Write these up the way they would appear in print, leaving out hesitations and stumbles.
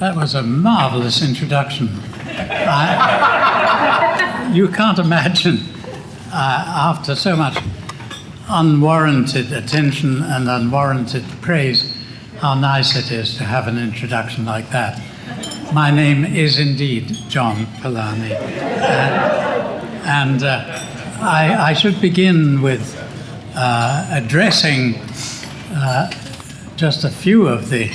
That was a marvelous introduction. You can't imagine, after so much unwarranted attention and unwarranted praise, how nice it is to have an introduction like that. My name is indeed John Polanyi. And I should begin with addressing just a few of the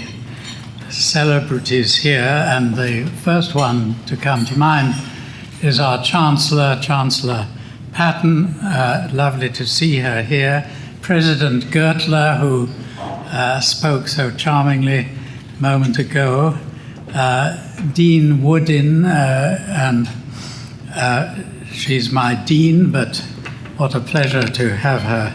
celebrities here, and the first one to come to mind is our Chancellor, Chancellor Patton. Lovely to see her here. President Gertler, who spoke so charmingly a moment ago. Dean Woodin, and she's my dean, but what a pleasure to have her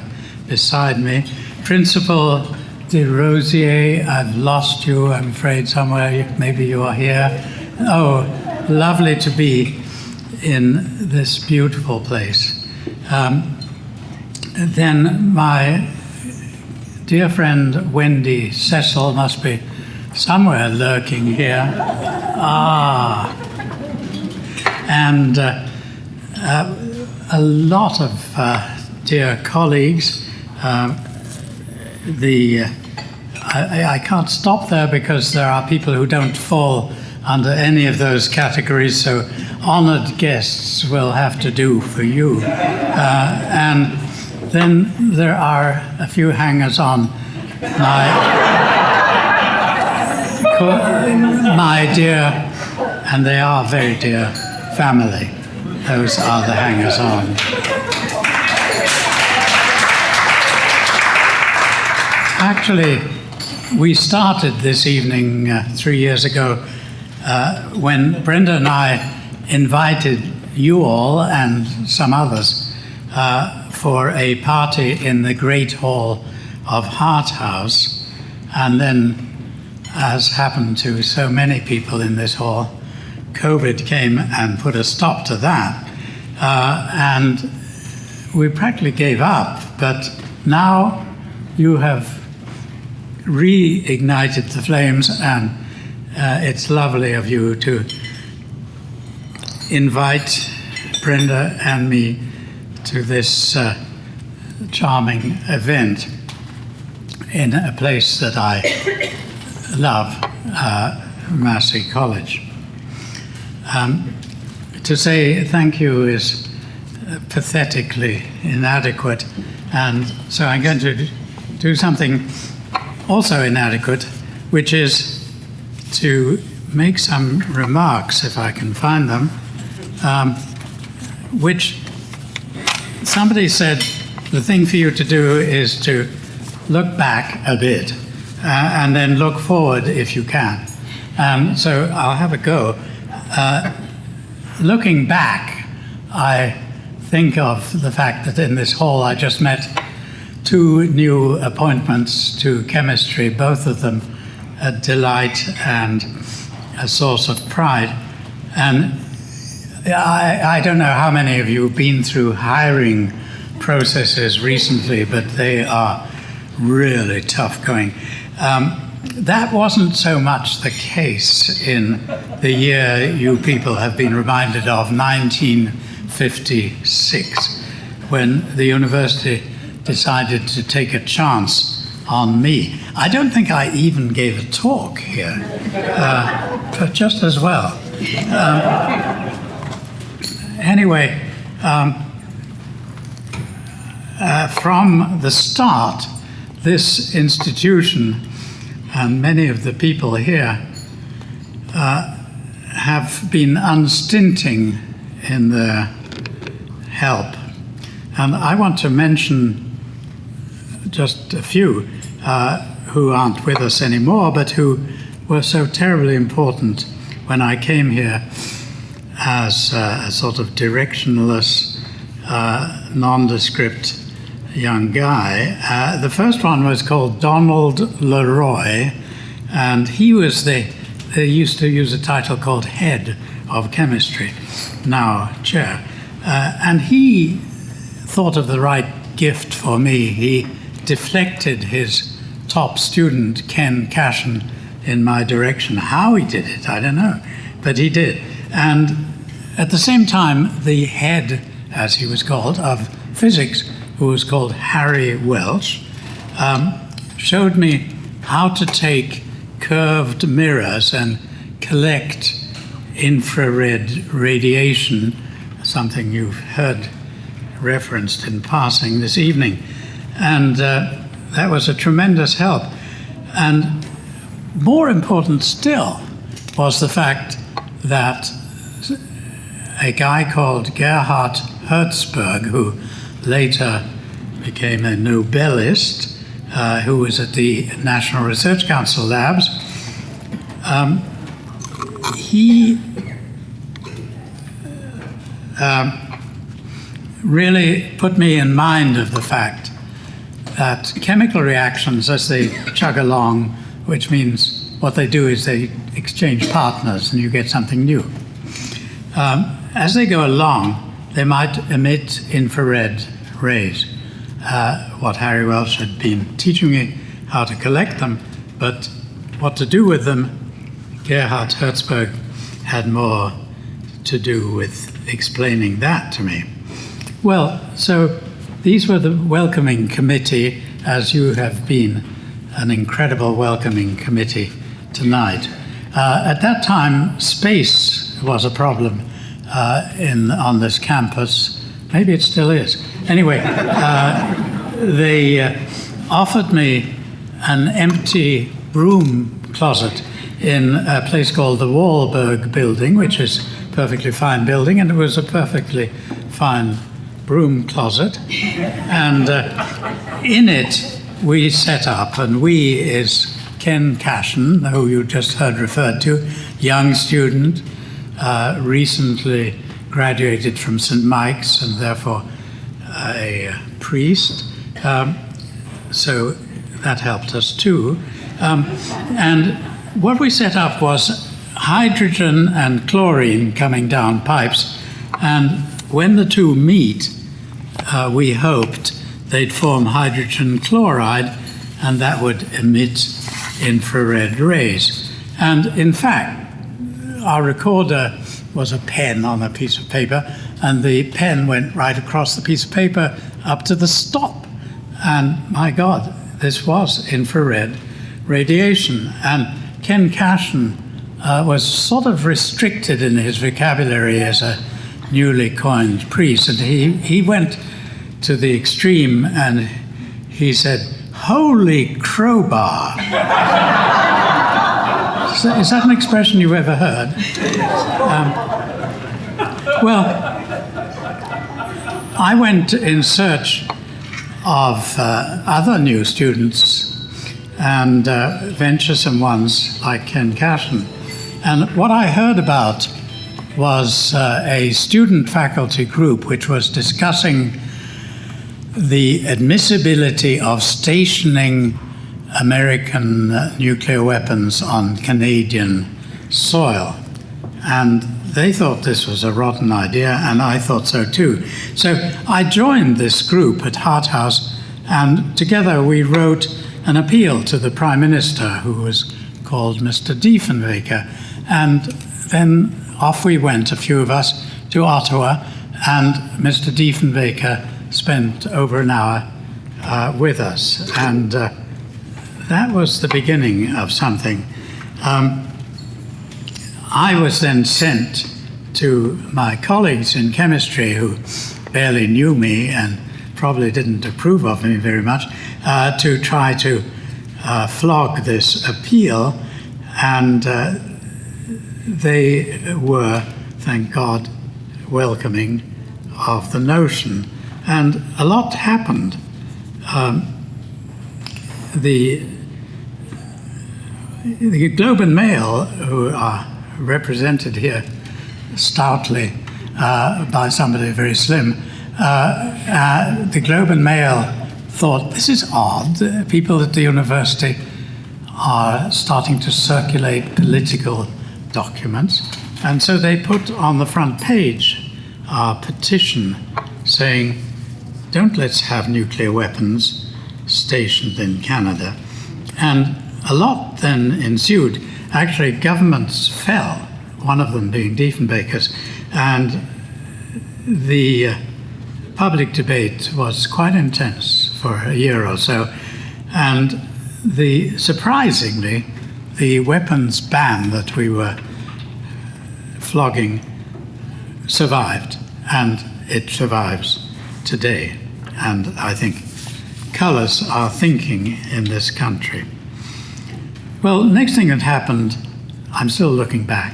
beside me. Principal de Rosier, I've lost you, I'm afraid, somewhere. Maybe you are here. Oh, lovely to be in this beautiful place. Then my dear friend Wendy Cecil must be somewhere lurking here. And a lot of dear colleagues. I can't stop there because there are people who don't fall under any of those categories, so honored guests will have to do for you. And then there are a few hangers-on. My dear, and they are very dear, family. Those are the hangers-on. Actually, we started this evening 3 years ago when Brenda and I invited you all and some others for a party in the Great Hall of Hart House. And then, as happened to so many people in this hall, COVID came and put a stop to that. And we practically gave up, but now you have reignited the flames, and it's lovely of you to invite Brenda and me to this charming event in a place that I love, Massey College. To say thank you is pathetically inadequate, and so I'm going to do something also inadequate, which is to make some remarks, if I can find them, which somebody said the thing for you to do is to look back a bit and then look forward if you can. So I'll have a go. Looking back, I think of the fact that in this hall I just met 2 new appointments to chemistry, both of them a delight and a source of pride. And I don't know how many of you have been through hiring processes recently, but they are really tough going. That wasn't so much the case in the year you people have been reminded of, 1956, when the university decided to take a chance on me. I don't think I even gave a talk here, but just as well. Anyway, from the start, this institution and many of the people here have been unstinting in their help. And I want to mention just a few who aren't with us anymore, but who were so terribly important when I came here as a sort of directionless, nondescript young guy. The first one was called Donald Leroy, and he was they used to use a title called head of chemistry, now chair. And he thought of the right gift for me. He deflected his top student, Ken Cason, in my direction. How he did it, I don't know, but he did. And at the same time, the head, as he was called, of physics, who was called Harry Welch, showed me how to take curved mirrors and collect infrared radiation, something you've heard referenced in passing this evening. And that was a tremendous help. And more important still was the fact that a guy called Gerhard Herzberg, who later became a Nobelist, who was at the National Research Council labs, he really put me in mind of the fact that chemical reactions, as they chug along, which means what they do is they exchange partners and you get something new. As they go along, they might emit infrared rays. What Harry Welch had been teaching me how to collect them, but what to do with them, Gerhard Herzberg had more to do with explaining that to me. Well, so these were the welcoming committee, as you have been an incredible welcoming committee tonight. At that time, space was a problem on this campus. Maybe it still is. Anyway, they offered me an empty broom closet in a place called the Wahlberg Building, which is a perfectly fine building, and it was a perfectly fine broom closet. And in it, we set up, and we is Ken Cason, who you just heard referred to, young student, recently graduated from St. Mike's and therefore a priest. So that helped us too. And what we set up was hydrogen and chlorine coming down pipes. And when the two meet, we hoped they'd form hydrogen chloride, and that would emit infrared rays. And in fact, our recorder was a pen on a piece of paper, and the pen went right across the piece of paper up to the stop. And my God, this was infrared radiation. And Ken Cason was sort of restricted in his vocabulary as a newly coined priest, and he went to the extreme and he said, "Holy crowbar." Is that an expression you've ever heard? Well, I went in search of other new students and venturesome ones like Ken Cason. And what I heard about was a student-faculty group which was discussing the admissibility of stationing American nuclear weapons on Canadian soil. And they thought this was a rotten idea, and I thought so too. So I joined this group at Harthouse, and together we wrote an appeal to the Prime Minister, who was called Mr. Diefenbaker. And then off we went, a few of us, to Ottawa, and Mr. Diefenbaker spent over an hour with us. And that was the beginning of something. I was then sent to my colleagues in chemistry, who barely knew me and probably didn't approve of me very much, to try to flog this appeal. And they were, thank God, welcoming of the notion. And a lot happened. The Globe and Mail, who are represented here stoutly by somebody very slim, the Globe and Mail thought, this is odd. People at the university are starting to circulate political documents. And so they put on the front page a petition saying, don't let's have nuclear weapons stationed in Canada. And a lot then ensued. Actually, governments fell, one of them being Diefenbaker's, and the public debate was quite intense for a year or so. And surprisingly, the weapons ban that we were flogging survived, and it survives today. And I think colours are thinking in this country. Well, the next thing that happened, I'm still looking back,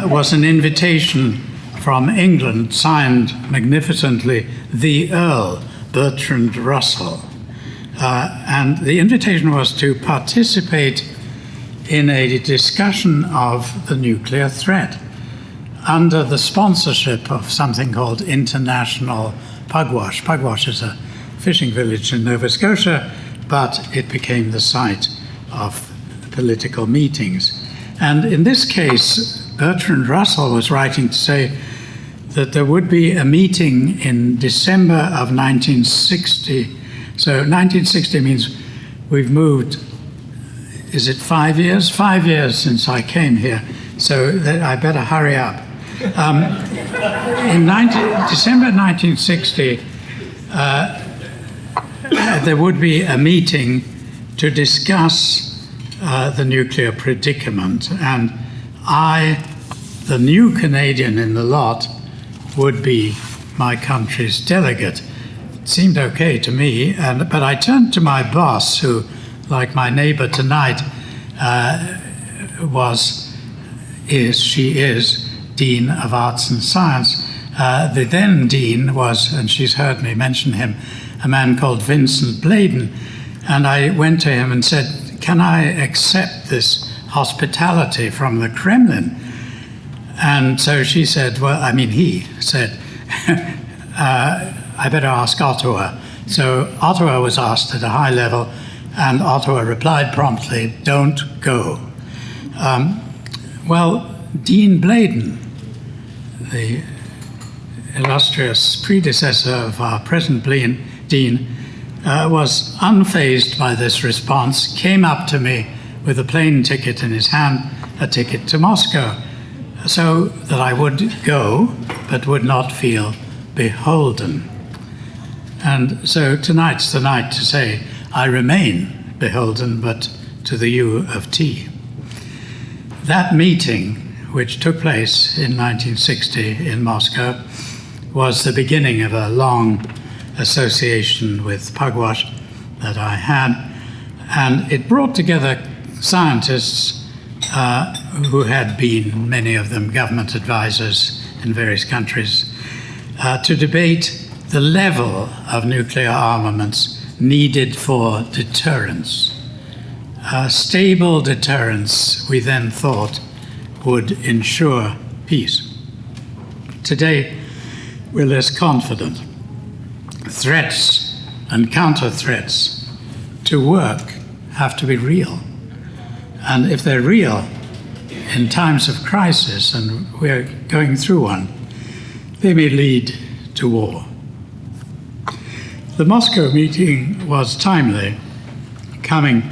was an invitation from England, signed magnificently, the Earl, Bertrand Russell. And the invitation was to participate in a discussion of the nuclear threat under the sponsorship of something called International Pugwash. Pugwash is a fishing village in Nova Scotia, but it became the site of political meetings. And in this case, Bertrand Russell was writing to say that there would be a meeting in December of 1960. So 1960 means we've moved, is it 5 years? 5 years since I came here, so I better hurry up. In December 1960, there would be a meeting to discuss the nuclear predicament, and I, the new Canadian in the lot, would be my country's delegate. It seemed okay to me, but I turned to my boss, who, like my neighbor tonight, she is Dean of Arts and Science. The then Dean was, and she's heard me mention him, a man called Vincent Bladen. And I went to him and said, can I accept this hospitality from the Kremlin? And so she said, he said, I better ask Ottawa. So Ottawa was asked at a high level, and Ottawa replied promptly, don't go. Dean Bladen, the illustrious predecessor of our present Dean, was unfazed by this response, came up to me with a plane ticket in his hand, a ticket to Moscow, so that I would go, but would not feel beholden. And so tonight's the night to say, I remain beholden, but to the U of T. That meeting, which took place in 1960 in Moscow, was the beginning of a long association with Pugwash that I had, and it brought together scientists who had been, many of them, government advisors in various countries, to debate the level of nuclear armaments needed for deterrence. Stable deterrence, we then thought, would ensure peace. Today, we're less confident. Threats and counter-threats to work have to be real. And if they're real in times of crisis, and we're going through one, they may lead to war. The Moscow meeting was timely, coming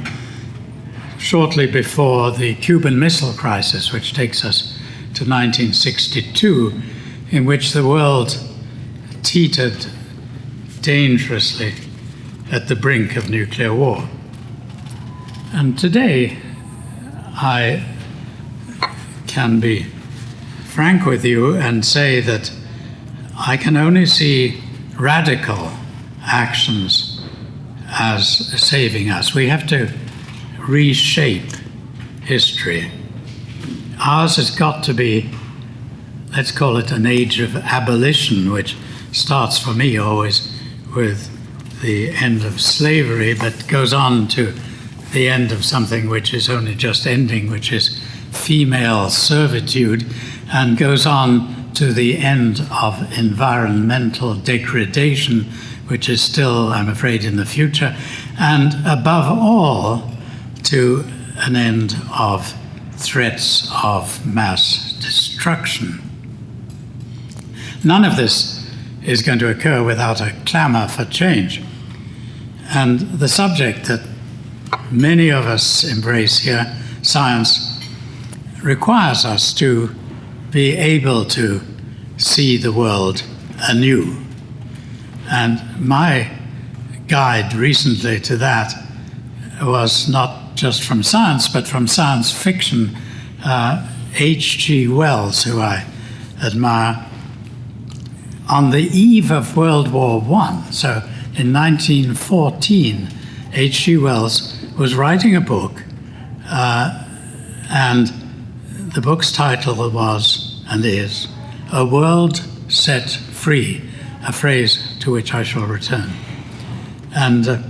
shortly before the Cuban Missile Crisis, which takes us to 1962, in which the world teetered dangerously at the brink of nuclear war. And today, I can be frank with you and say that I can only see radical actions as saving us. We have to reshape history. Ours has got to be, let's call it an age of abolition, which starts for me always with the end of slavery, but goes on to the end of something which is only just ending, which is female servitude, and goes on to the end of environmental degradation, which is still, I'm afraid, in the future, and above all, to an end of threats of mass destruction. None of this is going to occur without a clamor for change. And the subject that many of us embrace here, science requires us to be able to see the world anew. And my guide recently to that was not just from science, but from science fiction. H.G. Wells, who I admire, on the eve of World War I, so in 1914, H.G. Wells was writing a book, and the book's title was, and is, A World Set Free, a phrase to which I shall return. And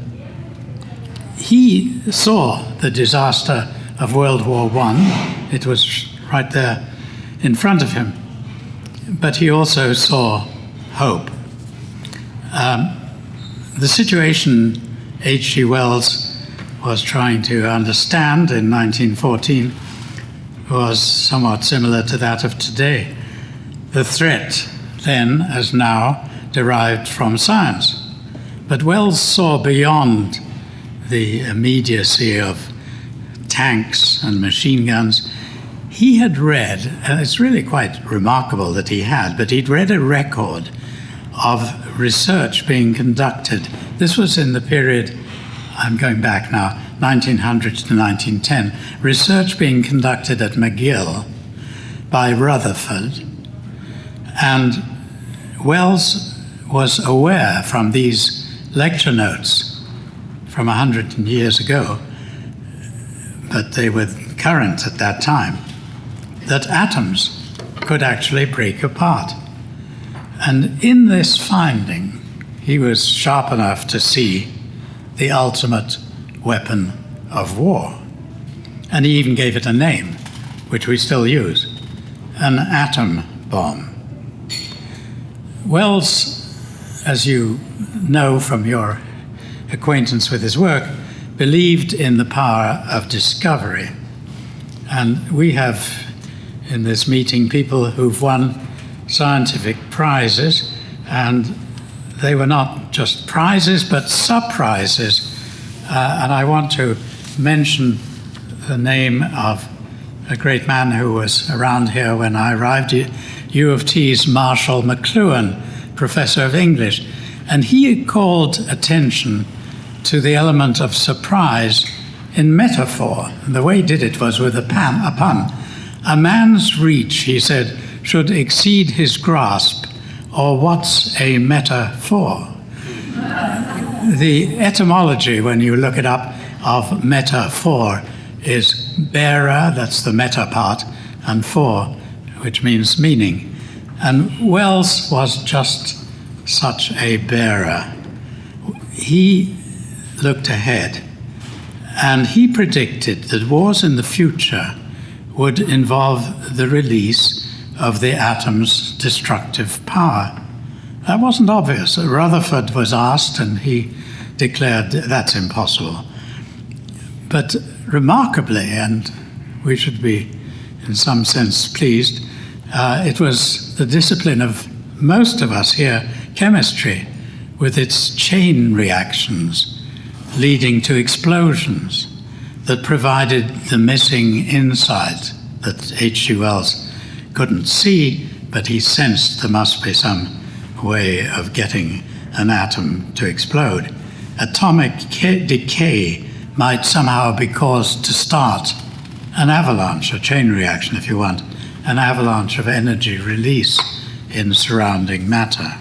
he saw the disaster of World War I. It was right there in front of him. But he also saw hope. The situation H.G. Wells was trying to understand in 1914 was somewhat similar to that of today. The threat then, as now, derived from science. But Wells saw beyond the immediacy of tanks and machine guns. He had read, and it's really quite remarkable that he had, but he'd read a record of research being conducted. This was in the period, I'm going back now, 1900 to 1910, research being conducted at McGill by Rutherford. And Wells was aware from these lecture notes from 100 years ago, but they were current at that time, that atoms could actually break apart. And in this finding, he was sharp enough to see the ultimate weapon of war. And he even gave it a name, which we still use, an atom bomb. Wells, as you know from your acquaintance with his work, believed in the power of discovery. And we have in this meeting people who've won scientific prizes, and they were not just prizes, but sub-prizes. And I want to mention the name of a great man who was around here when I arrived, U of T's Marshall McLuhan, professor of English. And he called attention to the element of surprise in metaphor. And the way he did it was with a pun. A man's reach, he said, should exceed his grasp, or what's a metaphor? The etymology, when you look it up, of metaphor is bearer, that's the meta part, and for, which means meaning. And Wells was just such a bearer. He looked ahead, and he predicted that wars in the future would involve the release of the atom's destructive power. That wasn't obvious. Rutherford was asked, and he declared that's impossible. But remarkably, and we should be in some sense pleased, it was the discipline of most of us here, chemistry, with its chain reactions leading to explosions, that provided the missing insight that H.G. Wells couldn't see, but he sensed there must be some way of getting an atom to explode. Atomic decay might somehow be caused to start an avalanche, a chain reaction if you want, an avalanche of energy release in surrounding matter.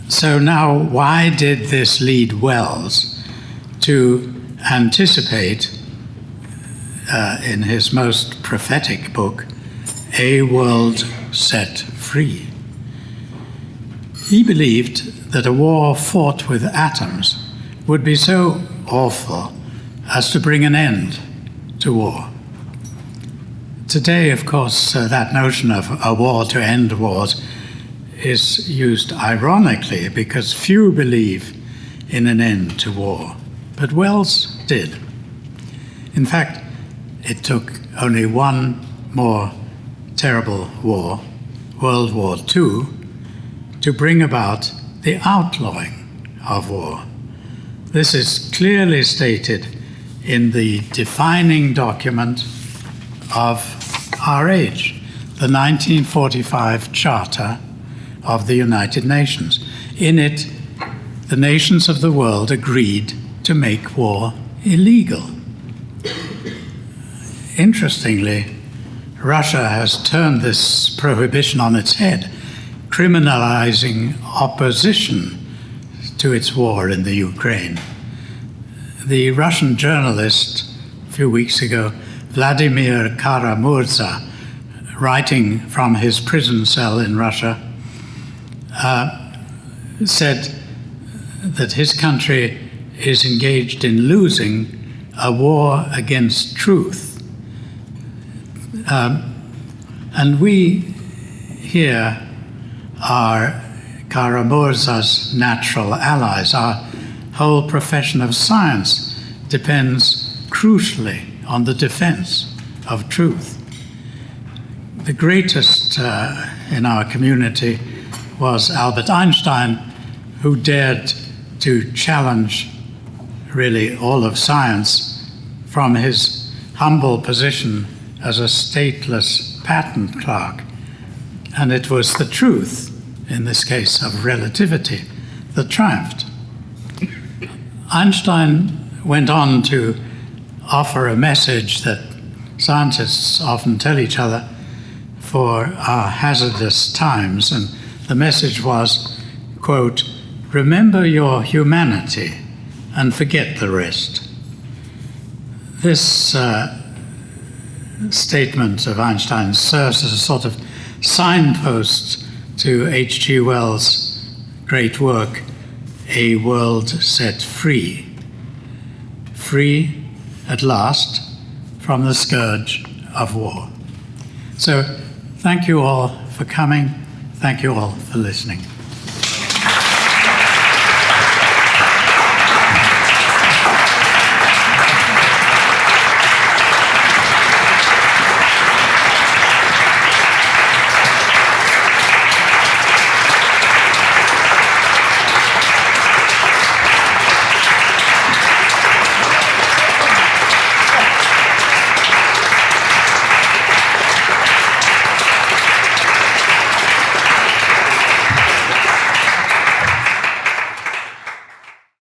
So now, why did this lead Wells to anticipate, in his most prophetic book, A World Set Free? He believed that a war fought with atoms would be so awful as to bring an end to war. Today, of course, that notion of a war to end wars is used ironically because few believe in an end to war. But Wells did. In fact, it took only one more terrible war, World War II, to bring about the outlawing of war. This is clearly stated in the defining document of our age, the 1945 Charter of the United Nations. In it, the nations of the world agreed to make war illegal. Interestingly, Russia has turned this prohibition on its head, criminalizing opposition to its war in the Ukraine. The Russian journalist, a few weeks ago, Vladimir Kara-Murza, writing from his prison cell in Russia, said that his country is engaged in losing a war against truth. And we here are Kara-Murza's natural allies. Our whole profession of science depends crucially on the defense of truth. The greatest in our community was Albert Einstein, who dared to challenge really all of science from his humble position as a stateless patent clerk. And it was the truth, in this case of relativity, that triumphed. Einstein went on to offer a message that scientists often tell each other for our hazardous times, and the message was, quote, "Remember your humanity and forget the rest." This statement of Einstein's serves as a sort of signpost to H.G. Wells' great work, A World Set Free. Free at last from the scourge of war. So thank you all for coming. Thank you all for listening.